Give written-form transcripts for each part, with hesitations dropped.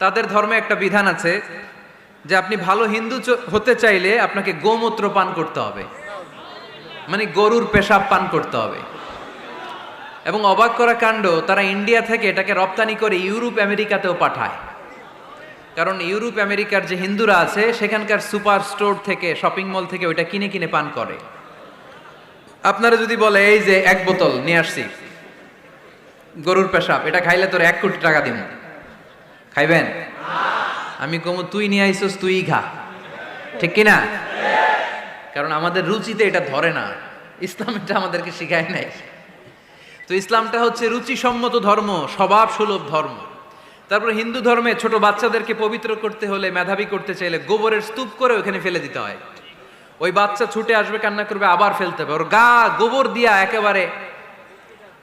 তাদের ধর্মে একটা বিধান আছে যে আপনি ভালো হিন্দু হতে চাইলে আপনাকে গোমূত্র পান করতে হবে, মানে গরুর পেশাব পান করতে হবে। এবং অবাক করা কাণ্ড, তারা ইন্ডিয়া থেকে এটাকে রপ্তানি করে ইউরোপ আমেরিকাতেও পাঠায়। কারণ ইউরোপ আমেরিকার যে হিন্দুরা আছে সেখানকার সুপার স্টোর থেকে, শপিং মল থেকে ওইটা কিনে কিনে পান করে। আপনারা যদি বলে এই যে 1 বোতল নিয়ে আসছি গরুর পেশাব, এটা খাইলে তোর 1 কোটি টাকা দিব, খাইবেন? আমি কমু তুই নিয়ে আইসস, তুই খা, ঠিক কিনা? কারণ আমাদের রুচিতে এটা ধরে না, ইসলাম এটা আমাদেরকে শিখায় নাই। তো ইসলামটা হচ্ছে রুচিসম্মত ধর্ম, স্বভাব সুলভ ধর্ম। তারপর হিন্দু ধর্মে ছোট বাচ্চাদেরকে পবিত্র করতে হলে, মেধাবী করতে চাইলে গোবরের স্তূপ করে ওখানে ফেলে দিতে হয়। ওই বাচ্চা ছুটে আসবে, কান্না করবে, আবার ফেলতে হবে। ওর গা গোবর দিয়া একেবারে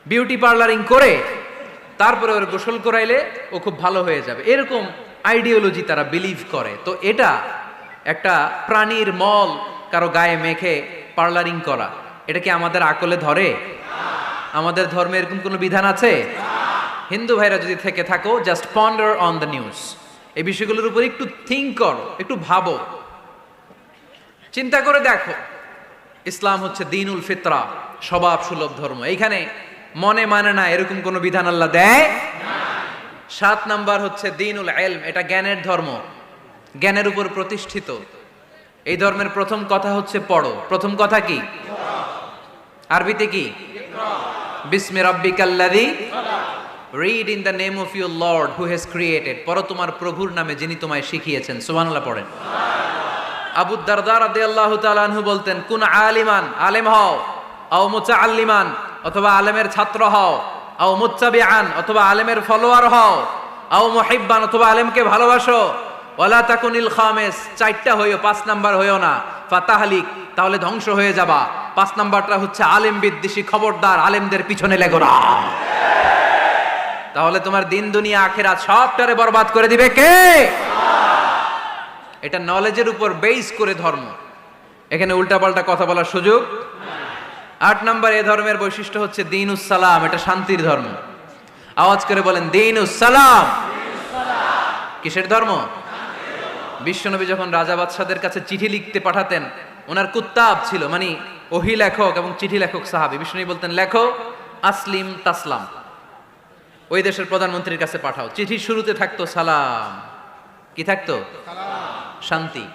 বিউটি পার্লারিং করে তারপরে ওর গোসল করাইলে ও খুব ভালো হয়ে যাবে, এরকম আইডিওলজি তারা বিলিভ করে। তো এটা একটা প্রাণীর মল কারো গায়ে মেখে পার্লারিং করা, এটা কি আমাদের আকলে ধরে? আমাদের ধর্মে এরকম কোনো বিধান আছে? হিন্দু ভাইরা যদি থেকে থাকো, just ponder on the news, এই বিষয়গুলোর উপর একটু থিঙ্ক করো, একটু ভাবো, চিন্তা করে দেখো। ইসলাম হচ্ছে দ্বীনুল ফিতরা, স্বভাব সুলভ ধর্ম। এইখানে মনে মানে না এরকম কোনো বিধান আল্লাহ দেয় না। 7 নাম্বার হচ্ছে দ্বীনুল ইলম, এটা জ্ঞানের ধর্ম, জ্ঞানের উপর প্রতিষ্ঠিত। এই ধর্মের প্রথম কথা হচ্ছে পড়ো। প্রথম কথা কি? আরবিতে কি? বিসমি রাব্বিকাল্লাযী, read in the name of your lord who has created. পড়ো তোমার প্রভুর নামে যিনি তোমায় শিখিয়েছেন। সুবহানাল্লাহ পড়েন। আবু দারদা রাদিয়াল্লাহু তাআলা আনহু বলতেন, কুন আলিমান, আলেম হও, আও মুতাআল্লিমান, অথবা আলেমের ছাত্র হও, আও মুত্তাবিআন, অথবা আলেমের ফলোয়ার হও, আও মুহিব্বান, অথবা আলেমকে ভালোবাসো, ওয়ালা তাকুনিল খামিস, 4টা হইও, 5 নাম্বার হইও না, ফাতাহলিক, তাহলে ধ্বংস হয়ে যাবা। 5 নাম্বারটা হচ্ছে আলেম বিদ্বেষী, খবরদার আলেমদের পিছনে লেগো না, তাহলে তোমার দিন দুনিয়া আখিরাত সবটারে বরবাদ করে দিবে কে? এটা নলেজের উপর বেস করে ধর্ম, এখানে উল্টাপাল্টা কথা বলার সুযোগ। 8 নাম্বার এই ধর্মের বৈশিষ্ট্য হচ্ছে দ্বীনুস সালাম, এটা শান্তির ধর্ম। আওয়াজ করে বলেন দ্বীনুস সালাম। কিসের ধর্ম? বিশ্বনবী যখন রাজা বাদশাদের কাছে চিঠি লিখতে পাঠাতেন, ওনার কুত্তাব ছিল, মানে ওহী লেখক এবং চিঠি লেখক সাহাবী। বিশ্বনবী বলতেন লেখো আসলিম তাসলাম, ওই দেশের প্রধানমন্ত্রীর কাছে পাঠাও। চিঠির শুরুতে থাকতো সালাম, কি থাকতো? শান্তি।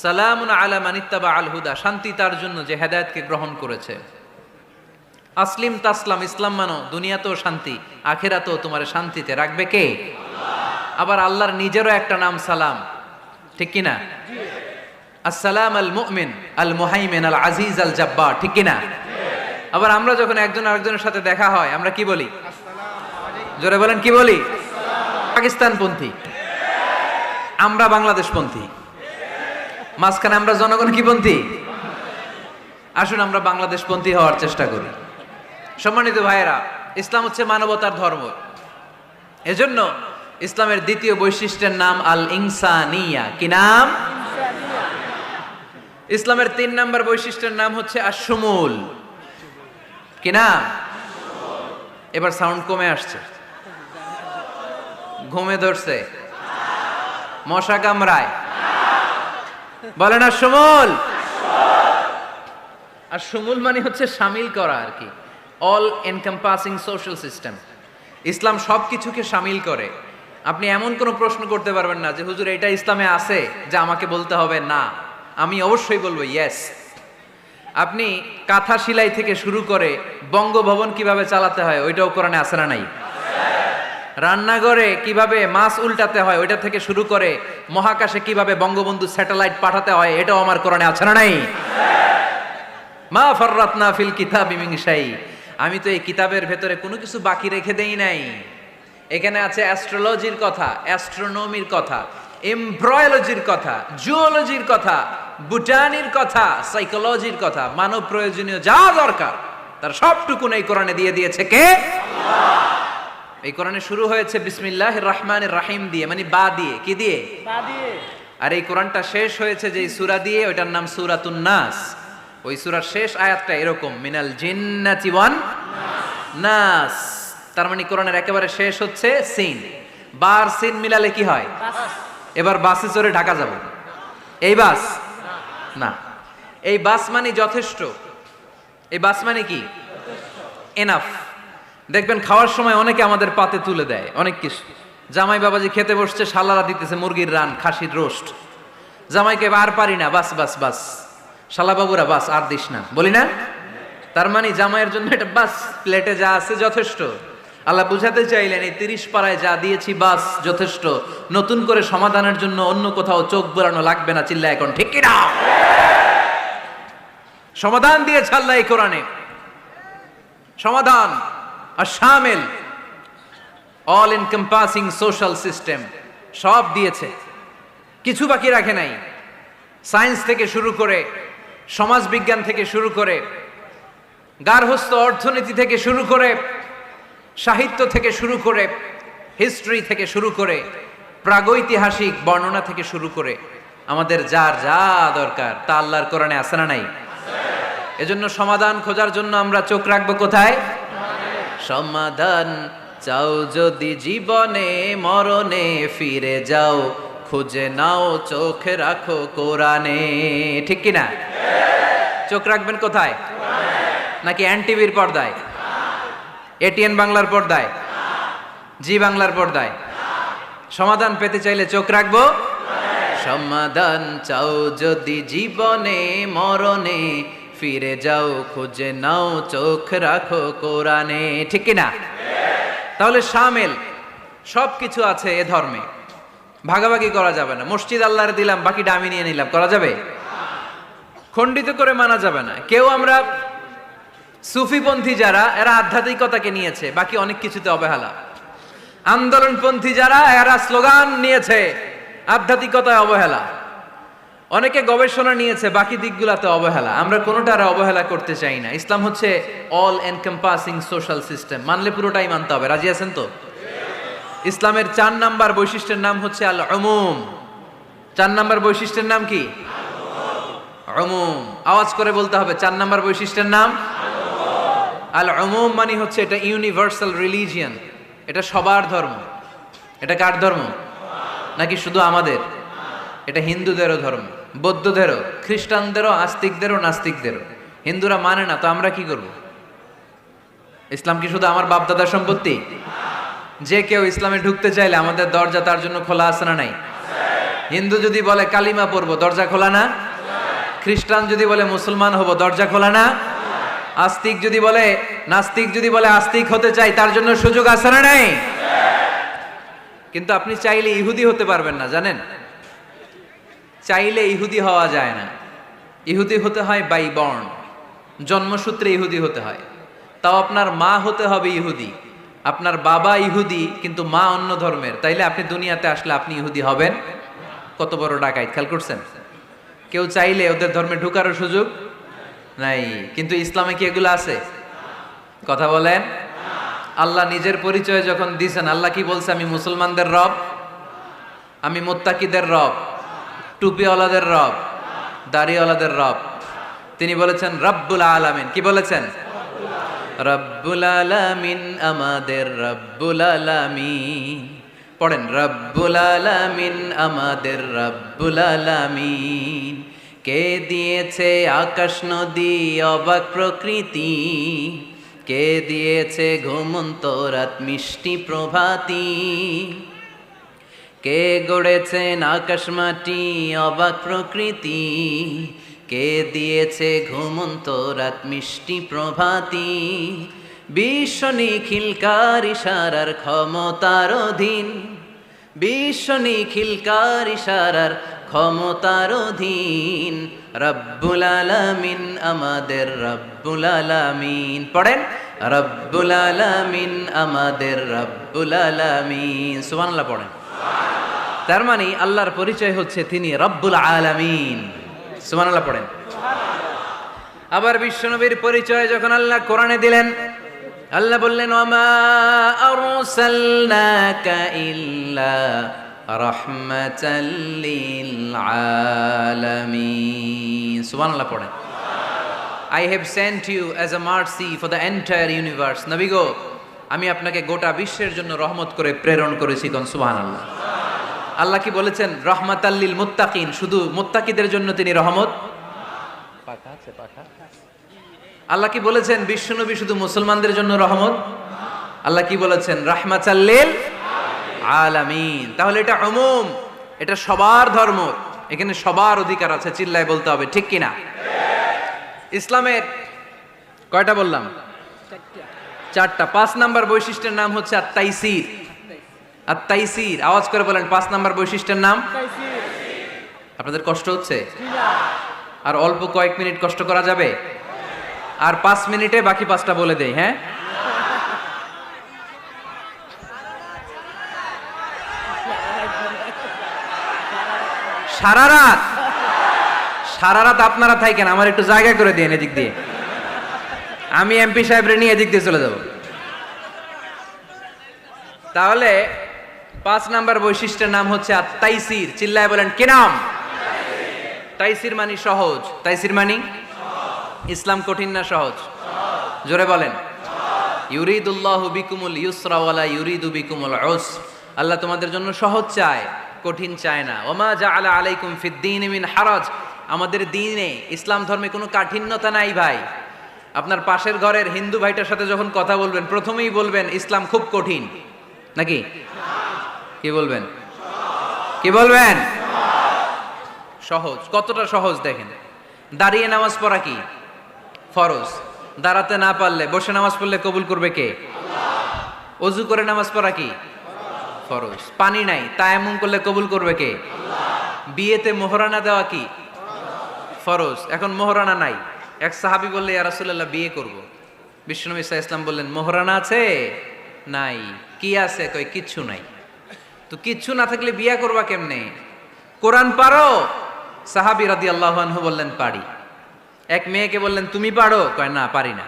সালামুন আলা মান ইত্তাবা আল হুদা, শান্তি তার জন্য যে হেদায়েতকে গ্রহণ করেছে। আসলিম তাসলাম, ইসলাম মানো, দুনিয়াতেও শান্তি, আখিরাতেও তোমার শান্তিতে রাখবে কে? আবার আল্লাহর নিজেরও একটা নাম সালাম, ঠিক কিনা? আসসালাম আল মুমিন আল মুহাইমিন আল আজিজ আল জাব্বার, ঠিক কিনা? আবার আমরা যখন একজন আরেকজনের সাথে দেখা হয় আমরা কি বলি? জোরে বলেন, কি বলি? পাকিস্তানপন্থী, আমরা বাংলাদেশপন্থী, মাঝখানে আমরা জনগণ কি পন্থী? আসুন আমরা বাংলাদেশপন্থী হওয়ার চেষ্টা করি। সম্মানিত ভাইয়েরা, ইসলাম হচ্ছে মানবতার ধর্ম। এজন্য ইসলামের দ্বিতীয় বৈশিষ্ট্যের নাম আল ইনসানিয়া। কি নাম? ইসলামের 3 নাম্বার বৈশিষ্ট্যের নাম হচ্ছে আশ-শুমুল। কি নাম? এবার সাউন্ড কমে আসছে, ঘুমে ধরছে, মশা কামড়ায়, বলেন আশ-শুমুল। আশ-শুমুল মানে হচ্ছে শামিল করা আর কি, অল এনকম্পাসিং সোশ্যাল সিস্টেম। ইসলাম সবকিছুকে শামিল করে। আপনি এমন কোনো প্রশ্ন করতে পারবেন না যে হুজুর এটা ইসলামে আছে যে আমাকে বলতে হবে না, আমি অবশ্যই বলবো ইয়েস। আপনি কাঁথা সেলাই থেকে শুরু করে বঙ্গভবন কিভাবে চালাতে হয় ওইটাও কোরআনে আছে না নাই? রান্নাঘরে কিভাবে মাছ উল্টাতে হয় ওইটা থেকে শুরু করে মহাকাশে কিভাবে বঙ্গবন্ধু স্যাটেলাইট পাঠাতে হয় এটাও আমার কোরআনে আছে না নাই? মা ফাররাতনা ফিল কিতাবি মিন শাই, আমি তো এই কিতাবের ভেতরে কোনো কিছু বাকি রেখে দেই নাই। এখানে আছে অ্যাস্ট্রোলজির কথা, অ্যাস্ট্রোনমির কথা, এমব্রয়োলজির কথা, জুওলজির কথা, বুটানির কথা, সাইকোলজির কথা, মানব প্রয়োজনীয় যা দরকার তার সবটুকুন এই কোরআনে দিয়ে দিয়েছে কে? আল্লাহ। এই কোরআনে শুরু হয়েছে বিসমিল্লাহির রহমানির রহিম দিয়ে, মানে বা দিয়ে। কি দিয়ে? বা দিয়ে। আর এই কোরআনটা শেষ হয়েছে যে সূরা দিয়ে, ওইটার নাম সূরাতুন নাস। ওই সূরার শেষ আয়াতটা এরকম, মিনাল জিন্নাতি ওয়ান নাস। তার মানে কোরআনের একেবারে শেষ হচ্ছে সিন। বার সিন মিলালে কি হয়? এবার বাসে চড়ে ঢাকা যাব, এই বাস না, এই বাস মানে যথেষ্ট, এই বাস মানে কি? এনাফ। দেখবেন খাওয়ার সময় অনেকে আমাদের পাতে তুলে দেয় অনেক কিছু। জামাই বাবাজি খেতে বসছে, শালারা দিতেছে মুরগির রান, খাসির রোস্ট। জামাইকে আর পারি না, বাস বাস বাস, শালা বাবুরা বাস আর দিস না, বলি না? তার মানে জামাইয়ের জন্য এটা বাস, প্লেটে যা আছে যথেষ্ট। আল্লাহ বুঝাতে চাইলেন এই 30 পাড়ায় যা দিয়েছি বাস যথেষ্ট, নতুন করে সমাধানের জন্য অন্য কোথাও চোখ বোলানো লাগবে না। চিল্লা এখন ঠিক কিনা? সমাধান দিয়েছে আল্লাহ এই কোরআনে, সমাধান আর শামিল, অল এনকম্পাসিং সোশ্যাল সিস্টেম সব দিয়েছে, কিছু বাকি রাখে নাই। সায়েন্স থেকে শুরু করে, সমাজ বিজ্ঞান থেকে শুরু করে, গার্হস্থ্য অর্থনীতি থেকে শুরু করে, সাহিত্য থেকে শুরু করে, হিস্ট্রি থেকে শুরু করে, প্রাগৈতিহাসিক বর্ণনা থেকে শুরু করে, আমাদের যার যা দরকার তা আল্লাহর কোরআনে আছে না নাই? এজন্য সমাধান খোঁজার জন্য আমরা চোখ রাখবো কোথায়? সমাধান চাও যদি জীবনে মরণে ফিরে যাও, খুঁজে নাও চোখ রাখো কোরআনে। ঠিক কিনা? চোখ রাখবেন কোথায়? নাকি এনটিভির পর্দায়, এটিএন বাংলার পর্দায়, জি বাংলার পর্দায়? সমাধান পেতে চাইলে চোখ রাখবো। সমাধান চাও যদি জীবনে মরণে ফিরে যাও, খুঁজে নাও চোখ রাখো কোরআনে। ঠিক কিনা? তাহলে শামিল সব কিছু আছে এ ধর্মে, ভাগাভাগি করা যাবে না। মসজিদ আল্লাহর দিলাম, বাকিটা আমি নিয়ে নিলাম, করা যাবে? খণ্ডিত করে মানা যাবে না। কেউ আমরা সুফিপন্থী যারা, এরা আধ্যাত্মিকতাকে নিয়েছে, বাকি অনেক কিছুতে অবহেলা। আন্দোলনপন্থী যারা, এরা স্লোগান নিয়েছে, আধ্যাত্মিকতায় অবহেলা। অনেকে গবেষণা নিয়েছে, বাকি দিকগুলাতে অবহেলা। আমরা কোনোটার অবহেলা করতে চাই না। ইসলাম হচ্ছে অল এনকম্পাসিং সোশ্যাল সিস্টেম, মানলে পুরোটাই মানতে হবে। রাজি আছেন তো? ইসলামের 4 নাম্বার বৈশিষ্ট্যের নাম হচ্ছে আল উমুম। 4 নাম্বার বৈশিষ্ট্যের নাম কি? উমুম। আওয়াজ করে বলতে হবে, 4 নাম্বার বৈশিষ্ট্যের নাম আল উমুম। মানে হচ্ছে এটা ইউনিভার্সাল রিলিজিয়ন, এটা সবার ধর্ম। এটা কার ধর্ম? নাকি শুধু আমাদের? এটা হিন্দুদেরও ধর্ম, বৌদ্ধদেরও, খ্রিস্টানদেরও, আস্তিকদেরও, নাস্তিকদেরও। হিন্দুরা মানে না তো আমরা কি করব? ইসলাম কি শুধু আমার বাপ দাদার সম্পত্তি? যে কেউ ইসলামে ঢুকতে চাইলে আমাদের দরজা তার জন্য খোলা আছে না নাই? হিন্দু যদি বলে কালিমা পড়বো, দরজা খোলা না? খ্রিস্টান যদি বলে মুসলমান হব, দরজা খোলা না? আস্তিক যদি বলে, নাস্তিক যদি বলে আস্তিক হতে চাই, তার জন্য সুযোগ আছে না নাই? কিন্তু আপনি চাইলে ইহুদি হতে পারবেন না, জানেন? চাইলে ইহুদি হওয়া যায় না। ইহুদি হতে হয় বাই বর্ন, জন্মসূত্রে ইহুদি হতে হয়। তাও আপনার মা হতে হবে ইহুদি, আপনার বাবা ইহুদি কিন্তু মা অন্য ধর্মের, তাইলে আপনি দুনিয়াতে আসলে আপনি ইহুদি হবেন? কত বড় ডাকাইত, খেয়াল করছেন? কেউ চাইলে ওদের ধর্মে ঢুকারও সুযোগ নাই। কিন্তু ইসলামে কি এগুলো আছে? কথা বলেন। আল্লাহ নিজের পরিচয় যখন দিয়েছেন, আল্লাহ কি বলছে? আমি মুসলমানদের রব, আমি মুত্তাকিদের রব, টুপিওয়ালাদের রব, দাড়িওয়ালাদের রব। তিনি বলেছেন রব্বুল আলামিন। কি বলেছেন? রব্বুল আলামিন, আমাদের রব্বুল আলামিন। পড়েন, রব্বুল আলামিন, আমাদের রব্বুল আলামিন। কে দিয়েছে আকাশ নদী অবাক প্রকৃতি, কে দিয়েছে ঘুমন্ত রাত মিষ্টি প্রভাতী, কে গড়েছেন আকাশ মাটি অবাক প্রকৃতি, কে দিয়েছে ঘুমন্ত রাত মিষ্টি প্রভাতী। বিশ্ব নিখিলকার ইশারার ক্ষমতার অধীন, বিশ্ব নিখিলকার ইশারার ক্ষমতার অধীন। রব্বুল আলামিন, আমাদের রব্বুল আলামিন। পড়েন, রব্বুল আলামিন, আমাদের রব্বুল আলামিন। সুবহানাল্লাহ পড়েন। তার মানে আল্লাহর পরিচয় হচ্ছে তিনি রব্বুল আলামিন। সুবহানাল্লাহ পড়েন। আবার বিশ্বনবীর পরিচয় যখন আল্লাহ কোরআনে দিলেন, আল্লাহ বললেন ওয়ামা আরসালনাকা ইল্লা রাহমাতাল লিল আলামিন। সুবহানাল্লাহ পড়েন। I have sent you as a mercy for the entire universe. নবী গো, আমি আপনাকে গোটা বিশ্বের জন্য রহমত করে প্রেরণ করেছি। কোন সুবহানাল্লাহ। আল্লাহ কি বলেছেন? রহমাতাল্লিল মুত্তাকিন, শুধু মুত্তাকিদের জন্য তিনি রহমত। পাখা আছে পাখা। আল্লাহ কি বলেছেন বিশ্বনবী শুধু মুসলমানদের জন্য রহমত? আল্লাহ কি বলেছেন? রাহমাতাল্লিল আলামিন। তাহলে এটা উমুম, এটা সবার ধর্ম, এখানে সবার অধিকার আছে। চিল্লায় বলতে হবে ঠিক কিনা? ইসলামের কয়টা বললাম? চারটা। 5 নাম্বার বৈশিষ্ট্যের নাম হচ্ছে আত-তাইসির। আত-তাইসির, আওয়াজ করে বলেন 5 নাম্বার বৈশিষ্ট্যের নাম। আপনাদের কষ্ট হচ্ছে? আর অল্প কয়েক মিনিট কষ্ট করা যাবে? আর 5 মিনিটে বাকি 5টা বলে দেই। হ্যাঁ, সারা রাত, সারা রাত আপনারা থাকেন, আমার একটু জায়গা করে দিন এদিক দিয়ে, আমি এমপি সাহেবরে নিয়ে এদিক দিয়ে চলে যাব। তাহলে 5 নাম্বার বৈশিষ্ট্যের নাম হচ্ছে আত-তাইসির। চিল্লায় বলেন কি নাম? তাইসির মানে সহজ। তাইসির মানে ইসলাম কঠিন না সহজ? জোরে বলেন। ইউরিদুল্লাহু বিকুমুল ইউসরা ওয়ালা ইউরিদু বিকুমুল উসর। আল্লাহ তোমাদের জন্য সহজ চায়, কঠিন চায় না। ওমা জাআলা আলাইকুম ফিদ-দীন মিন হারাজ। আমাদের দ্বীনে, ইসলাম ধর্মে কোনো কাঠিন্যতা নাই ভাই। আপনার পাশের ঘরের হিন্দু ভাইটার সাথে যখন কথা বলবেন, প্রথমেই বলবেন ইসলাম খুব কঠিন, নাকি? কি বলবেন? কি বলবেন? সহজ। কতটা সহজ দেখেন। দাঁড়িয়ে নামাজ পড়া কি ফরজ? দাঁড়াতে না পারলে বসে নামাজ পড়লে কবুল করবে কে? আল্লাহ। ওযু করে নামাজ পড়া কি ফরজ? পানি নাই, তায়াম্মুম করলে কবুল করবে কে? আল্লাহ। বিয়েতে মোহরানা দেওয়া কি ফরজ? এখন মোহরানা নাই। এক সাহাবী বললে ইয়া রাসূলুল্লাহ বিয়ে করব। বিশ্বনবী সাল্লাল্লাহু আলাইহি ওয়াসাল্লাম বললেন মোহরানা আছে? নাই। কি আছে? কই কিচ্ছু নাই। তো কিচ্ছু না থাকলে বিয়ে করবা কেমনে? কোরআন পারো? সাহাবী রাদিয়াল্লাহু আনহু বললেন পারি। এক মেয়েকে বললেন তুমি পারো? কয় না পারি না।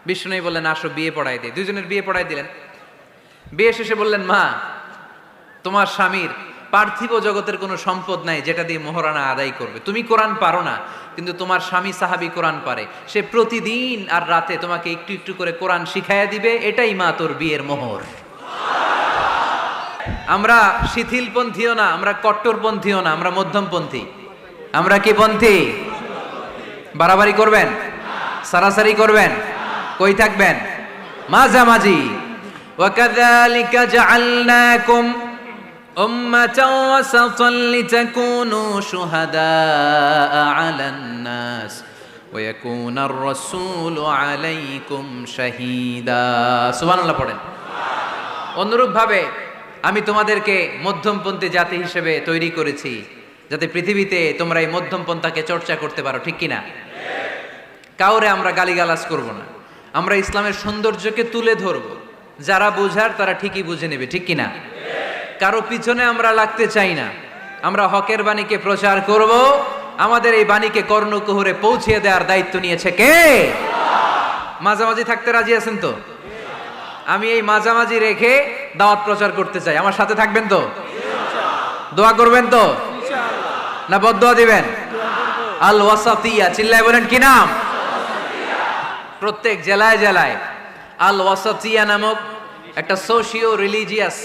বিশ্বনবী বললেন আসো বিয়ে পড়াই দে। দুইজনের বিয়ে পড়াই দিলেন। বিয়ে শেষে বললেন মা, তোমার স্বামীর পার্থিব জগতের কোনো সম্পদ নাই যেটা দিয়ে মোহরানা আদায় করবে। তুমি কোরআন পারো না, কিন্তু তোমার স্বামী সাহাবী কোরআন পারে। সে প্রতিদিন আর রাতে তোমাকে একটু একটু করে কোরআন শিখাইয়া দিবে। এটাই মা তোর বিয়ের মোহর। আমরা শিথিলপন্থীও না, আমরা কট্টরপন্থীও না, আমরা মধ্যমপন্থী। আমরা কি পন্থী? বাড়াবাড়ি করবেন? সারাসারি করবেন? কই থাকবেন? মাঝামাঝি। ওয়াকাযালিকা জাআলনাকুম উম্মাতাও ওয়াসাতান লিতাকুনু শুহাদাআ আলান নাস ওয়া ইয়াকুনার রাসূলু আলাইকুম শাহীদা। সুবহানাল্লাহ পড়েন। অনুরূপ ভাবে আমি তোমাদেরকে মধ্যমপন্থী জাতি হিসেবে তৈরি করেছি, যাতে পৃথিবীতে তোমরা এই মধ্যমপন্থাকে চর্চা করতে পারো। ঠিক কিনা? কাউরে আমরা গালিগালাজ করব না, আমরা ইসলামের সৌন্দর্যকে তুলে ধরব। যারা বুঝার তারা ঠিকই বুঝে নেবে। ঠিক কিনা? কারো পিছনে আমরা লাগতে চাই না। আমরা হকের বাণীকে প্রচার করব। আমাদের এই বাণীকে কর্ণকুহরে পৌঁছে দেওয়ার দায়িত্ব নিয়েছে কে? মাঝামাঝি থাকতে রাজি আছেন তো? আমি এই মাঝামাঝি রেখে দাওয়াত প্রচার করতে চাই। আমার সাথে থাকবেন তো? দোয়া করবেন তো? না বদদোয়া দিবেন? আল ওয়াসাতিয়া। চিল্লায় বলেন কি নাম? প্রত্যেক জেলায় জেলায় আল ওয়াসাতিয়া নামক একটা সোশিও রিলিজিয়াস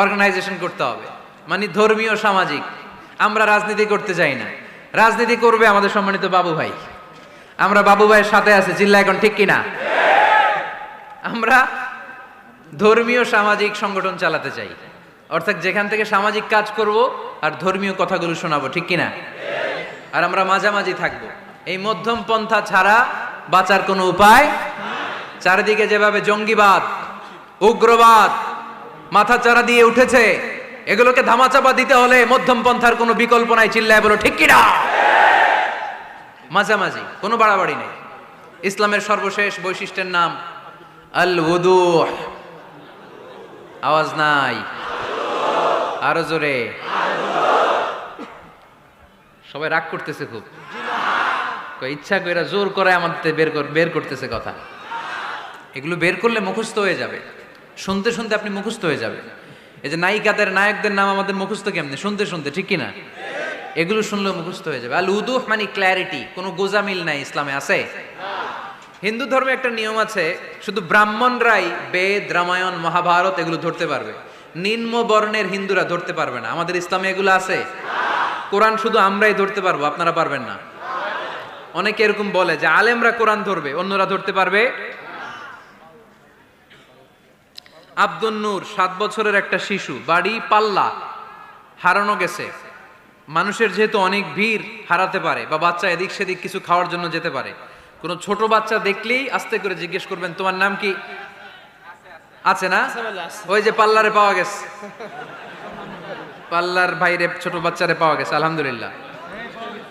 অর্গানাইজেশন করতে হবে, মানে ধর্মীয় সামাজিক। আমরা রাজনীতি করতে চাই না। রাজনীতি করবে আমাদের সম্মানিত বাবু ভাই। আমরা বাবু ভাইয়ের সাথে আছি। চিল্লা এখন ঠিক কিনা? আমরা ধর্মীয় সামাজিক সংগঠন চালাতে চাই, অর্থাৎ যেখান থেকে সামাজিক কাজ করব আর ধর্মীয় কথাগুলো শোনাবো। ঠিক কিনা? আর আমরা মাঝামাঝি থাকবো। এই মধ্যম পন্থা ছাড়া বাঁচার কোনো উপায়। চারিদিকে যেভাবে জঙ্গিবাদ, উগ্রবাদ মাথাচাড়া দিয়ে উঠেছে, এগুলোকে ধামাচাপা দিতে হলে মধ্যম পন্থার কোনো বিকল্প নাই। চিল্লায় বলো ঠিক কিনা? মাঝামাঝি, কোনো বাড়াবাড়ি নেই। ইসলামের সর্বশেষ বৈশিষ্ট্যের নাম আল ওযুহ। আওয়াজ নাই, আরো জোরে। সবাই রাগ করতেছে খুব। ইচ্ছা করে জোর করে আমাদের বের করতেছে কথা। এগুলো বের করলে মুখস্থ হয়ে যাবে। শুনতে শুনতে আপনি মুখস্থ হয়ে যাবে। এই যে নায়িকাদের, নায়কদের নাম আমাদের মুখস্থ কেমনে? শুনতে শুনতে। ঠিক কিনা? এগুলো শুনলেও মুখস্থ হয়ে যাবে। আল উদুহ মানে ক্ল্যারিটি। কোনো গোজামিল নাই ইসলামে। আছে? হিন্দু ধর্মে একটা নিয়ম আছে, শুধু ব্রাহ্মণরাই বেদ, রামায়ণ, মহাভারত এগুলো ধরতে পারবে, নিম্ন বর্ণের হিন্দুরা ধরতে পারবে না। আমাদের ইসলামে এগুলো আছে? কোরআন শুধু আমরাই ধরতে পারবো, আপনারা পারবেন না। অনেকে এরকম বলে যে আলেমরা কোরআন ধরবে, অন্যরা ধরতে পারবে। আব্দুল নূর 7 বছরের একটা শিশু, বাড়ি পাল্লা, হারানো গেছে। মানুষের যেহেতু অনেক ভিড় হারাতে পারে, বা বাচ্চা এদিক সেদিক কিছু খাওয়ার জন্য যেতে পারে, কোনো ছোট বাচ্চা দেখলেই আস্তে করে জিজ্ঞেস করবেন তোমার নাম কি? আছে না? ওই যে পাল্লারে পাওয়া গেছে, পাল্লার বাইরে ছোট বাচ্চারে পাওয়া গেছে, আলহামদুলিল্লাহ।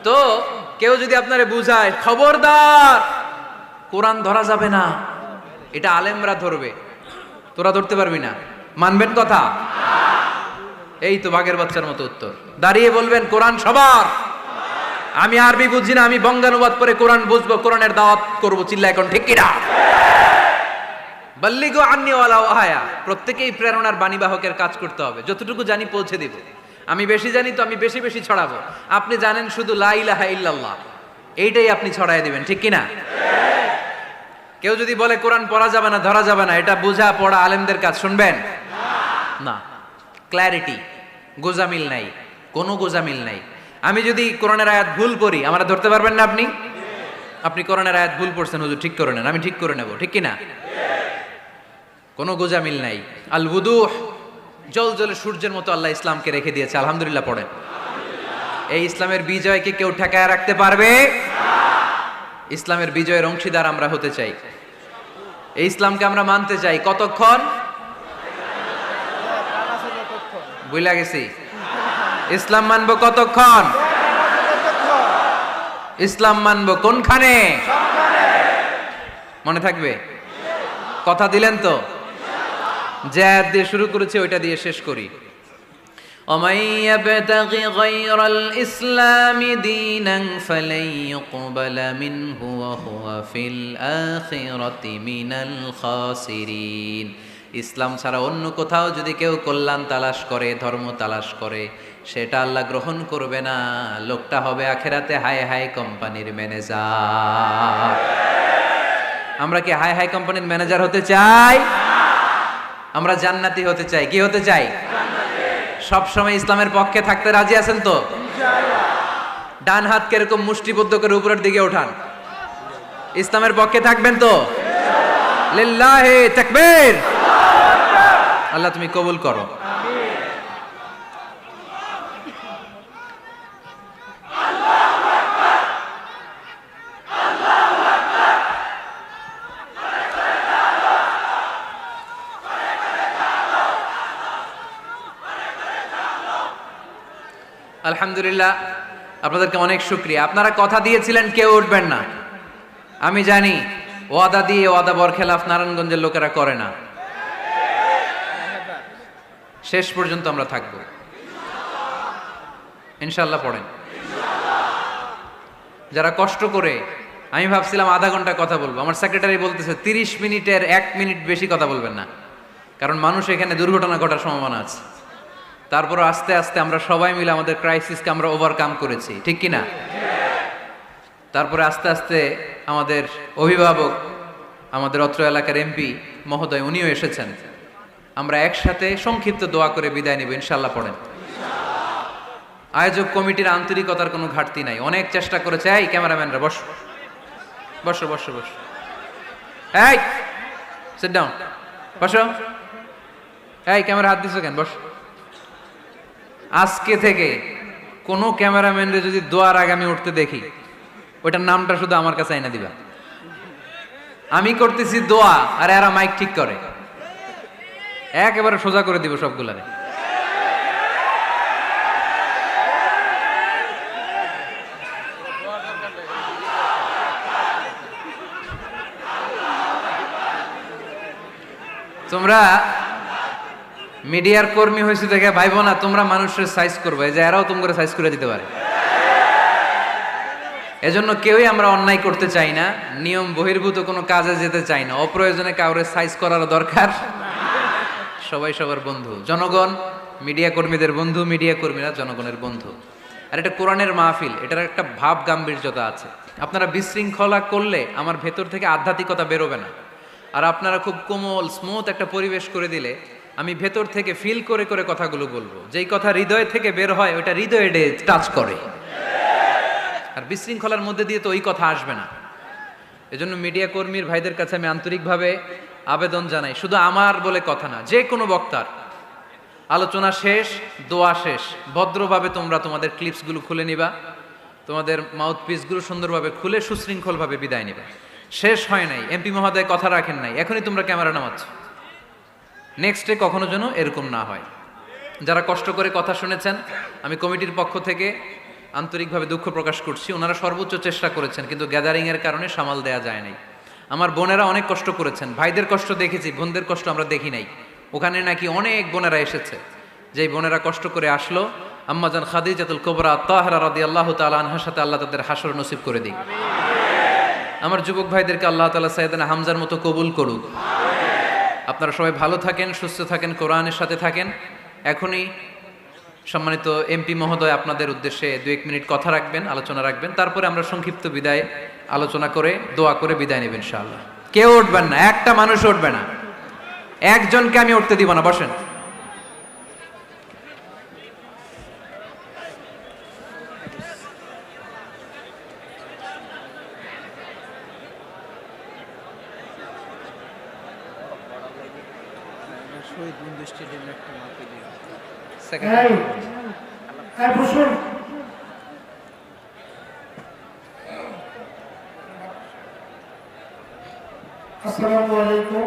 তো কেউ যদি আপনারে বুঝায় খবরদার কোরআন ধরা যাবে না, এটা আলেমরা ধরবে, তোরা ধরতে পারবি না, মানবেন কথা? এই তো বাঘের বাচ্চার মতো উত্তর। দাঁড়িয়ে বলবেন কোরআন সবার। আমি আরবি বুঝি না, আমি বঙ্গানুবাদ করে কোরআন বুঝবো, কোরআনের দাওয়াত করবো, চিল্লা এখন ঠিক কিনা? বাল্লিগু আন্নি ওয়ালাউ আয়া। প্রত্যেকেই প্রেরণার বাণীবাহকের কাজ করতে হবে, যতটুকু জানি পৌঁছে দিব। আমি বেশি জানি তো আমি বেশি বেশি ছড়াবো। আপনি জানেন শুধু লা ইলাহা ইল্লাল্লাহ, এইটাই আপনি ছড়ায় দিবেন, ঠিক কিনা? কেউ যদি বলে কোরআন পড়া যাবে না, ধরা যাবে না, এটা বোঝা পড়া আলেমদের কাজ, শুনবেন না। ক্ল্যারিটি, গোজামিল নাই, কোনো গোজামিল নাই। আমি যদি কোরআনের আয়াত ভুল পড়ি, আমরা ধরতে পারবেন না আপনি? আপনি কোরআনের আয়াত ভুল পড়ছেন, হুজুর ঠিক করে নেন, আমি ঠিক করে নেব, ঠিক কিনা? কোনো গোজামিল নাই। আল বুদুহ, জল জলে সূর্যের মতো আল্লাহ ইসলামকে রেখে দিয়েছে, আলহামদুলিল্লাহ পড়েন। এই ইসলামের বিজয়কে কেউ ঠেকায় রাখতে পারবে? ইসলামের বিজয়ের অংশীদার আমরা হতে চাই, এই ইসলামকে আমরা মানতে চাই। কতক্ষণ? বুঝলা গেছি। ইসলাম মানবো কতক্ষণ? ইসলাম মানবো কোনখানে? মনে থাকবে? কথা দিলেন তো? যে আয়াত দিয়ে শুরু করেছে ওইটা দিয়ে শেষ করি। ومن يبتغ غير الإسلام دينا فلن يقبل منه وهو في الآخرة من الخاسرين। ইসলাম ছাড়া অন্য কোথাও যদি কেউ কল্যাণ তালাশ করে, ধর্ম তালাশ করে, সেটা আল্লাহ গ্রহণ করবে না। লোকটা হবে আখেরাতে হাই হাই কোম্পানির ম্যানেজার। আমরা কি হাই হাই কোম্পানির ম্যানেজার হতে চাই? আমরা জান্নাতি হতে চাই। কি হতে চাই? সব সময় ইসলামের পক্ষে থাকতে রাজি আছেন তো? ডান হাত কিরকম মুষ্টিবদ্ধ করে উপরের দিকে ওঠান। ইসলামের পক্ষে থাকবেন তো? লিল্লাহি তাকবীর। আল্লাহ তুমি কবুল করো। আলহামদুলিল্লাহ, আপনাদেরকে অনেক শুকরিয়া। আপনারা কথা দিয়েছিলেন কেউ উঠবেন না। আমি জানি ওয়াদা দিয়ে ওয়াদা বরখেলাফ নারায়ণগঞ্জের লোকেরা করে না। শেষ পর্যন্ত আমরা থাকবো ইনশাআল্লাহ। পড়েন। যারা কষ্ট করে, আমি ভাবছিলাম আধা ঘন্টা কথা বলবো, আমার সেক্রেটারি বলতেছে 30 মিনিটের 1 মিনিট বেশি কথা বলবেন না, কারণ মানুষ এখানে দুর্ঘটনা ঘটার সম্ভাবনা আছে। তারপর আস্তে আস্তে আমরা সবাই মিলে আমাদের ক্রাইসিসকে আমরা ওভারকাম করেছি, ঠিক কিনা? তারপরে আস্তে আস্তে আমাদের অভিভাবক, আমাদের অত্র এলাকার এমপি মহোদয়, উনিও এসেছেন। আমরা একসাথে সংক্ষিপ্ত দোয়া করে বিদায় নিব ইনশাআল্লাহ। পড়েন। আয়োজক কমিটির আন্তরিকতার কোনো ঘাটতি নাই, অনেক চেষ্টা করেছে। এই ক্যামেরাম্যানরা বসো বসো বসো বসো, এই সিট ডাউন, বসো। এই ক্যামেরা হাত দিছো কেন? বসো। আজকে থেকে কোনো ক্যামেরাম্যানরে যদি দোয়ার আগে আমি উঠতে দেখি, ওইটার নামটা শুধু আমার কাছে আইনা দিবা। আমি করতেছি দোয়া আর এরা মাইক ঠিক করে, একেবারে সোজা করে দিব সবগুলারে। তোমরা মিডিয়ার কর্মী হয়েছে দেখে ভাইবো না তোমরা মানুষের সাইজ করবে, যে এরাও তোমরা সাইজ করে দিতে পারে। এজন্য কেউই আমরা অন্যায় করতে চাই না, নিয়ম বহির্ভূত কোনো কাজে যেতে চাই না, অপ্রয়োজনে কাউরে সাইজ করার দরকার। সবাই সবার বন্ধু, জনগণ মিডিয়া কর্মীদের বন্ধু, মিডিয়া কর্মীরা জনগণের বন্ধু। আর এটা কোরআনের মাহফিল, এটার একটা ভাব গাম্ভীর্যতা আছে। আপনারা বিশৃঙ্খলা করলে আমার ভেতর থেকে আধ্যাত্মিকতা বেরোবে না। আর আপনারা খুব কোমল স্মুথ একটা পরিবেশ করে দিলে আমি ভেতর থেকে ফিল করে করে কথাগুলো বলবো। যেই কথা হৃদয় থেকে বের হয় ওটা হৃদয়ে টাচ করে। আর বিশৃঙ্খলার মধ্যে দিয়ে তো ওই কথা আসবে না। এজন্য মিডিয়া কর্মীর ভাইদের কাছে আমি আন্তরিকভাবে আবেদন জানাই, শুধু আমার বলে কথা না, যে কোনো বক্তার আলোচনা শেষ, দোয়া শেষ, ভদ্রভাবে তোমরা তোমাদের ক্লিপসগুলো খুলে নিবা, তোমাদের মাউথ পিসগুলো সুন্দরভাবে খুলে সুশৃঙ্খলভাবে বিদায় নিবা। শেষ হয় নাই, এমপি মহোদয় কথা রাখেন নাই, এখনই তোমরা ক্যামেরা নামাচ্ছ। নেক্সটে কখনো যেন এরকম না হয়। যারা কষ্ট করে কথা শুনেছেন, আমি কমিটির পক্ষ থেকে আন্তরিকভাবে দুঃখ প্রকাশ করছি। ওনারা সর্বোচ্চ চেষ্টা করেছেন, কিন্তু গ্যাদারিংয়ের কারণে সামাল দেয়া যায় নাই। আমার বোনেরা অনেক কষ্ট করেছেন, ভাইদের কষ্ট দেখেছি, বোনদের কষ্ট আমরা দেখি নাই। ওখানে নাকি অনেক বোনেরা এসেছে, যেই বোনেরা কষ্ট করে আসলো। আম্মাজান খাদিজাতুল কুবরা তাহরা রাদিয়াল্লাহু তাআলা আনহার সাথে আল্লাহ তাদের হাসর নসিব করে দিক। আমার যুবক ভাইদেরকে আল্লাহ তাআলা সাইয়েদনা হামজার মতো কবুল করুক। আপনারা সবাই ভালো থাকেন, সুস্থ থাকেন, কোরআনের সাথে থাকেন। এখনই সম্মানিত এমপি মহোদয় আপনাদের উদ্দেশ্যে 2-1 মিনিট কথা রাখবেন, আলোচনা রাখবেন। তারপরে আমরা সংক্ষিপ্ত বিদায় আলোচনা করে দোয়া করে বিদায় নেব ইনশাআল্লাহ। কেউ উঠবেন না, একটা মানুষ উঠবে না, একজনকে আমি উঠতে দিব না। বসেন। শহীদ বন্ধু স্টেডিয়ামে একটা মাপে দিয়ে বসুন। আসসালামু আলাইকুম।